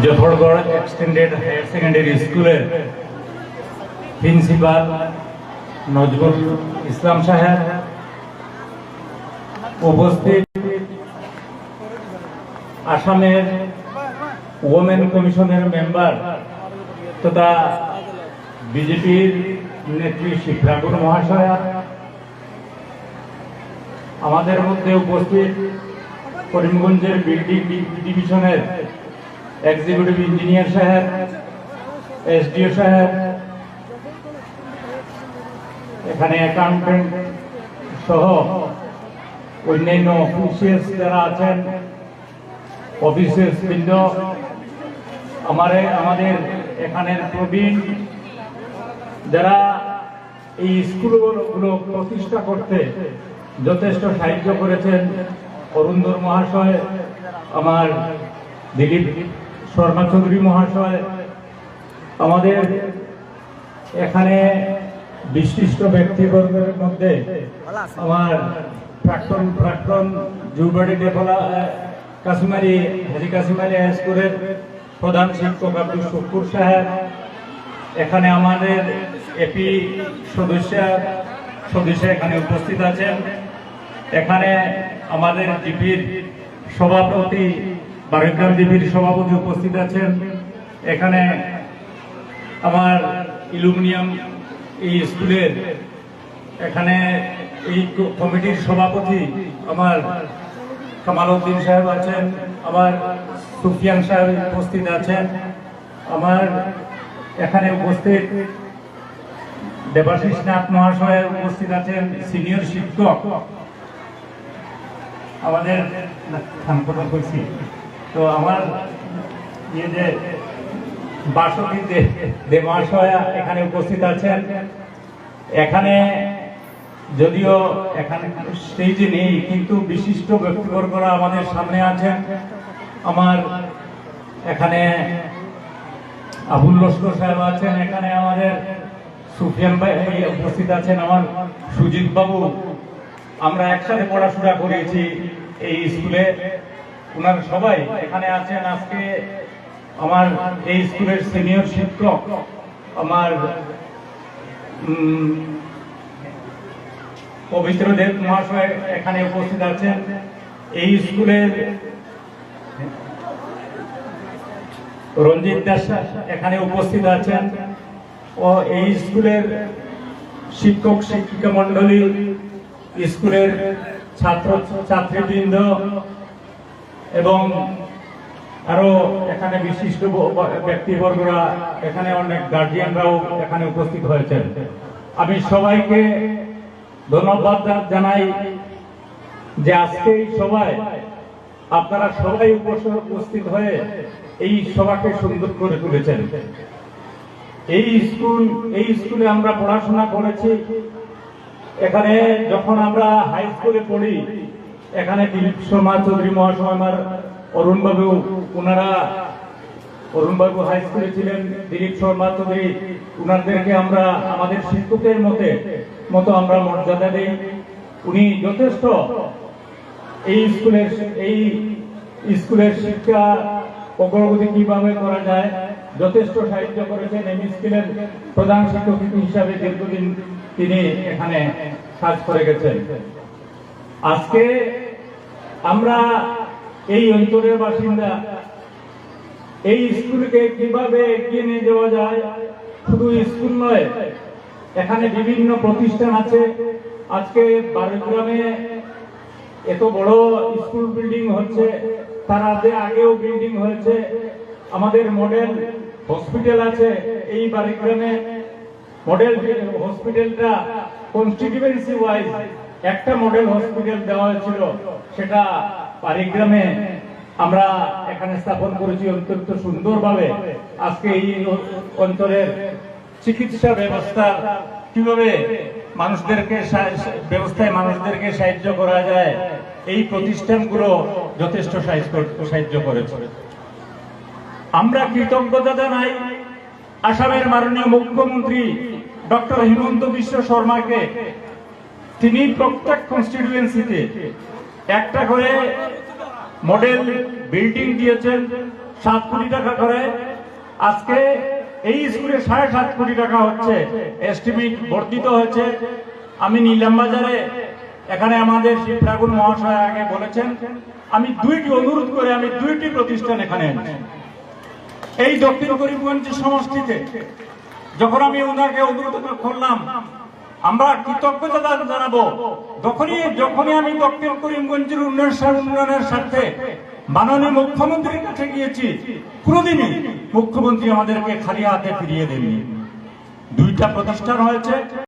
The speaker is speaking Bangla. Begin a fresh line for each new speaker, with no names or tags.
জফরগড় এক্সটেন্ডেড হায়ার সেকেন্ডারি স্কুলের প্রিন্সিপাল নজরুল ইসলাম সাহেব, উপস্থিত আসামের ওমেন কমিশনের মেম্বার তথা বিজেপির নেত্রী শিবরাগুন মহাশয়া, আমাদের মধ্যে উপস্থিত করিমগঞ্জের বিল্ডিং ডিভিশনের এক্সিকিউটিভ ইঞ্জিনিয়ার সাহেব, এসডিও সাহেব, এখানে অ্যাকাউন্টেন্ট সহ অন্যান্য অফিসিয়ালস যারা আছেন, অফিসিয়ালস বৃন্দ, আমাদের এখানের প্রবীণ যারা এই স্কুলগুলো প্রতিষ্ঠা করতে যথেষ্ট সাহায্য করেছেন, অরুণধর মহাশয়, আমার দিলীপ শর্মা চৌধুরী মহাশয়, আমাদের এখানে বিশিষ্ট ব্যক্তিবর্গের মধ্যে আমার প্রাক্তন জুবাড়ি ডেফলা কাশিমারি হাজি কাশিমারি হাই স্কুলের প্রধান শিক্ষক আব্দুল শুকুর সাহেব, এখানে আমাদের এপি সদস্য এখানে উপস্থিত আছেন, এখানে আমাদের জিপির সভাপতি বারেগ্রাম জিপির সভাপতি উপস্থিত আছেন, এখানে আমার ইলুমিনিয়াম এই স্কুলের এখানে এই কমিটির সভাপতি আমার কামাল উদ্দিন সাহেব আছেন, আমার সুফিয়ান সাহেব উপস্থিত আছেন, আমার এখানে উপস্থিত দেবাশিস নাথ মহাশয় উপস্থিত আছেন, সিনিয়র শিক্ষক আমাদের বলছি। তো আমার ইয়ে যে বাসন্তী দে মহাশয়া এখানে উপস্থিত আছেন, এখানে যদিও এখানে স্টেজে নেই কিন্তু বিশিষ্ট ব্যক্তিবর্গরা আমাদের সামনে আছেন। আমার এখানে আবুল লস্কর সাহেব আছেন, এখানে আমাদের সুফিয়ান ভাই উপস্থিত আছেন, আমার সুজিত বাবু, আমরা একসাথে পড়াশোনা করেছি এই স্কুলে, ওনারা সবাই এখানে আছেন। আজকে আমার এই স্কুলের সিনিয়র শিক্ষক আমার পবিত্র দেব মহাশয় এখানে উপস্থিত আছেন। এই স্কুলের রঞ্জিত দাস এখানে উপস্থিত আছেন ও এই স্কুলের শিক্ষক শিক্ষিকা মন্ডলী, স্কুলের ছাত্র ছাত্রীবৃন্দ এবং আরো এখানে বিশিষ্ট ব্যক্তিবর্গরা, এখানে অনেক গার্জিয়ানরাও এখানে উপস্থিত হয়েছেন। আমি সবাইকে ধন্যবাদ জানাই যে আজকে এই সভায় আপনারা সবাই উপস্থিত হয়ে এই সভাকে সুন্দর করে তুলেছেন। এই স্কুলে আমরা পড়াশোনা করেছি। এখানে যখন আমরা হাই স্কুলে পড়ি, এখানে দিলীপ শর্মা চৌধুরী মহাশয়, আমার অরুণবাবু, ওনারা অরুণবাবু হাই স্কুলে ছিলেন, দিলীপ শর্মা চৌধুরী, ওনাদেরকে আমরা আমাদের শিক্ষকের মতো আমরা মর্যাদা দিই। উনি যথেষ্ট এই স্কুলের শিক্ষা অগ্রগতি কিভাবে করা যায় যথেষ্ট সাহায্য করেছেন। এই স্কুলের প্রধান শিক্ষক হিসাবে দীর্ঘদিন তিনি এখানে কাজ করে গেছেন। আজকে আমরা এই অঞ্চলের বাসিন্দা, এই স্কুলকে কিভাবে এগিয়ে নিয়ে যাওয়া যায়, শুধু স্কুল নয়, এখানে বিভিন্ন প্রতিষ্ঠান আছে। আজকে বারোগ্রামে এত বড় স্কুল বিল্ডিং হচ্ছে, তার আগেও বিল্ডিং হয়েছে। আমাদের মডেল হসপিটাল আছে এই বারোগ্রামে। মডেল হসপিটালটা কনস্টিটিউয়েন্সি ওয়াইজ একটা মডেল হসপিটাল দেওয়া হয়েছিল, সেটা বারোগ্রামে আমরা এখানে স্থাপন করেছি অত্যন্ত সুন্দরভাবে। আজকে এই অঞ্চলের চিকিৎসা ব্যবস্থা কিভাবে মানুষদেরকে সাহায্য করা যায়, এই প্রতিষ্ঠানগুলো যথেষ্ট সাহায্য করেছে। আমরা কৃতজ্ঞতা জানাই আসামের মাননীয় মুখ্যমন্ত্রী ডক্টর হিমন্ত বিশ্ব শর্মাকে। তিনি প্রত্যেক কনস্টিটিউয়েন্সিতে একটা করে মডেল বিল্ডিং দিয়েছেন, 7 কোটি টাকা করে, আজকে এই স্কুলে 7.5 কোটি টাকা হচ্ছে, এস্টিমেট বর্ধিত হয়েছে। আমি নীলামবাজারে এখানে আমাদের শিবঠাকুর মহাশয় আগে বলেছেন, আমি অনুরোধ করে আমি 2টি প্রতিষ্ঠান এখানে এনেছি। এই দক্ষিণ করিমগঞ্জ সমষ্টিতে যখন আমি ওনাকে অনুরোধ করলাম, আমরা কৃতজ্ঞতা জানাবো, যখনই আমি দক্ষিণ করিমগঞ্জের উন্নয়নের স্বার্থে মাননীয় মুখ্যমন্ত্রীর কাছে গিয়েছি, কোনোদিনই মুখ্যমন্ত্রী আমাদেরকে খালি হাতে ফিরিয়ে দেননি। 2টা প্রতিষ্ঠান হয়েছে।